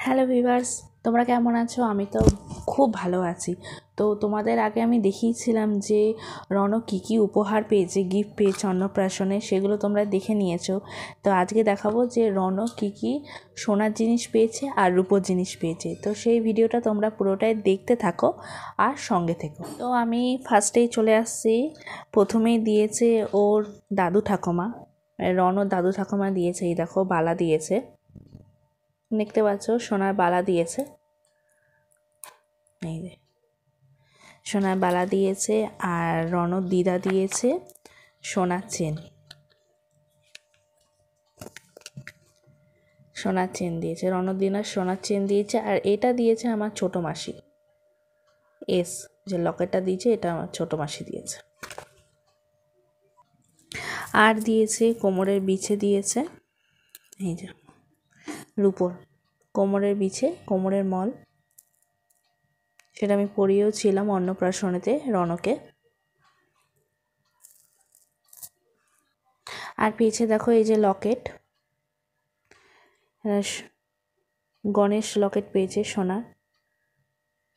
Hello viewers, তোমরা কেমন আছো? আমি তো খুব ভালো আছি। তো তোমাদের আগে আমি দেখিয়েছিলাম যে রনক কী কী উপহার পেয়েছে, গিফট পেয়েছে অন্নপ্রাশনে, সেগুলো তোমরা দেখে নিয়েছো। তো আজকে দেখাবো যে রনক কী কী সোনার জিনিস পেয়েছে আর রূপোর জিনিস পেয়েছে। তো সেই ভিডিওটা তোমরা পুরোটাই দেখতে থাকো আর সঙ্গে থেকো। তো আমি ফার্স্টেই চলে আসছি। প্রথমেই দিয়েছে ওর দাদু ঠাকুমা, রনর দাদু ঠাকুমা দিয়েছে, এই দেখো বালা দিয়েছে, দেখতে পাচ্ছ সোনার বালা দিয়েছে, এই যে সোনার বালা দিয়েছে। আর রনর দিদা দিয়েছে সোনার চেন, সোনার চেন দিয়েছে, রনর দিদার সোনার চেন দিয়েছে। আর এটা দিয়েছে আমার ছোট মাসি, যে লকেটটা দিয়েছে এটা আমার ছোট মাসি দিয়েছে। আর দিয়েছে কোমরের বিছে দিয়েছে, এই যে রূপোর কোমরের বিছে, কোমরের মল, সেটা আমি পরিয়েও ছিলাম অন্নপ্রাশনেতে রনকে। আর পেয়েছে দেখো এই যে লকেট, গণেশ লকেট পেয়েছে সোনার,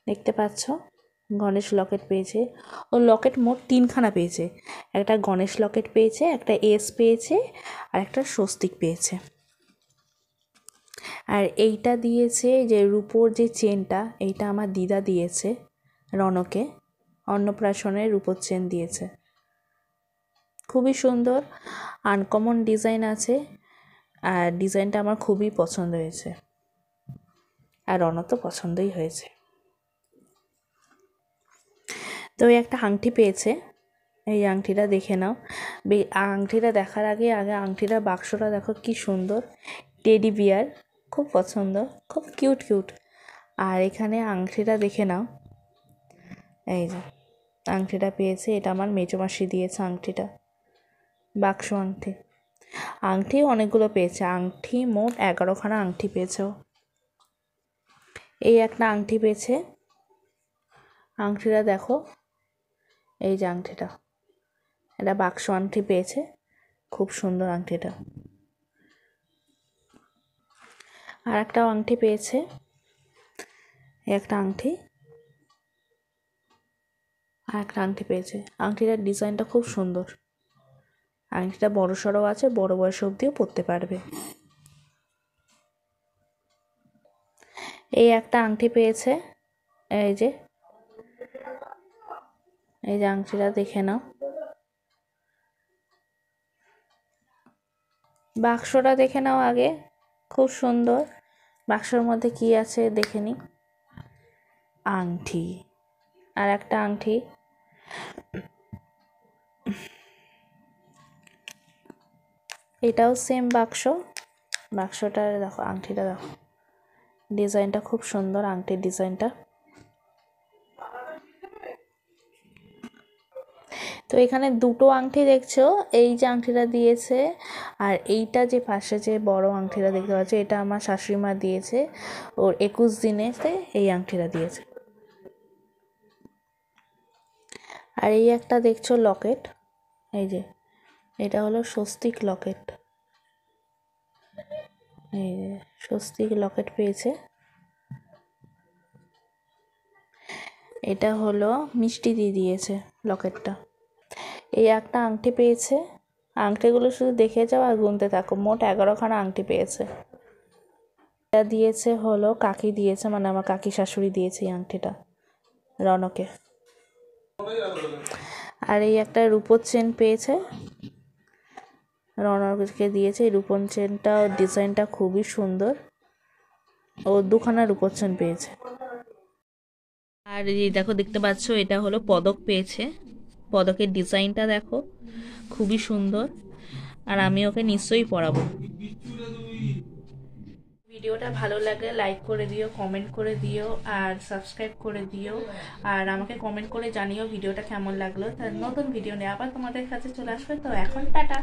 দেখতে পাচ্ছ গণেশ লকেট পেয়েছে। ও লকেট মোট 3খানা পেয়েছে, একটা গণেশ লকেট পেয়েছে, একটা এস পেয়েছে, আর একটা স্বস্তিক পেয়েছে। আর এইটা দিয়েছে যে রূপোর যে চেনটা, এইটা আমার দিদা দিয়েছে রনকে, অন্নপ্রাশনের রূপোর চেন দিয়েছে। খুবই সুন্দর আনকমন ডিজাইন আছে, আর ডিজাইনটা আমার খুবই পছন্দ হয়েছে, আর রনর তো পছন্দই হয়েছে। তো এই একটা আংটি পেয়েছে, এই আংটিটা দেখে নাও। আংটিটা দেখার আগে আংটিটা বাক্সটা দেখো কি সুন্দর, টেডি বিয়ার, খুব পছন্দ, খুব কিউট কিউট। আর এখানে আংটিটা দেখে নাও, এই যে আংটিটা পেয়েছে, এটা আমার মেজো মাসি দিয়েছে আংটিটা, বাক্স আংটি। আংটি অনেকগুলো পেয়েছে, আংটি মোট 11খানা আংটি পেয়েছে। এই একটা আংটি পেয়েছে, আংটিটা দেখো, এই যে আংটিটা, এটা বাক্স আংটি পেয়েছে, খুব সুন্দর আংটিটা। আর একটা আংটি পেয়েছে, একটা আংটি, আর একটা আংটি পেয়েছে। আংটিটার ডিজাইনটা খুব সুন্দর, আংটিটা বড় সড়ো আছে, বড় বয়স অবধিও পরতে পারবে। এই একটা আংটি পেয়েছে, এই যে আংটিটা দেখে নাও, বাক্সটা দেখে নাও আগে, খুব সুন্দর। বাক্সের মধ্যে কি আছে দেখে নি, আংটি, আর একটা আংটি, এটাও সেম বাক্স, বাক্সটা দেখো, আংটিটা দেখো, ডিজাইনটা খুব সুন্দর, আংটির ডিজাইনটা। তো এখানে দুটো আংটি দেখছো, এই যে আংটিটা দিয়েছে, আর এইটা যে পাশে যে বড় আংটিটা দেখতে পাচ্ছ, এটা আমার শাশুড়ি মা দিয়েছে ওর 21 দিনেতে, এই আংটিটা দিয়েছে। আর এই একটা দেখছো লকেট, এই যে এটা হলো স্বস্তিক লকেট, এই যে স্বস্তিক লকেট পেয়েছে। এটা হলো মিষ্টি দিয়ে দিয়েছে লকেটটা। এই একটা আংটি পেয়েছে, আংটিগুলো শুধু দেখে যাও আর গুনতে থাকো, মোট 11খানা আংটি পেয়েছে। এটা দিয়েছে হলো কাকি দিয়েছে, মানে আমার কাকি শাশুড়ি দিয়েছে এই আংটিটা রনকে। আর এই একটা রূপোর চেন পেয়েছে, রনকে দিয়েছে। এই রূপোর চেনটা ডিজাইনটা খুবই সুন্দর, ও 2খানা রূপোর চেন পেয়েছে। আর এই দেখো, দেখতে পাচ্ছ এটা হলো পদক পেয়েছে, পদকের ডিজাইনটা দেখো খুবই সুন্দর, আর আমি ওকে নিশ্চয়ই পরাবো। ভিডিওটা ভালো লাগলে লাইক করে দিও, কমেন্ট করে দিও, আর সাবস্ক্রাইব করে দিও। আর আমাকে কমেন্ট করে জানিও ভিডিওটা কেমন লাগলো। তার নতুন ভিডিও নিয়ে আবার তোমাদের কাছে চলে আসবে। তো এখন টাটা।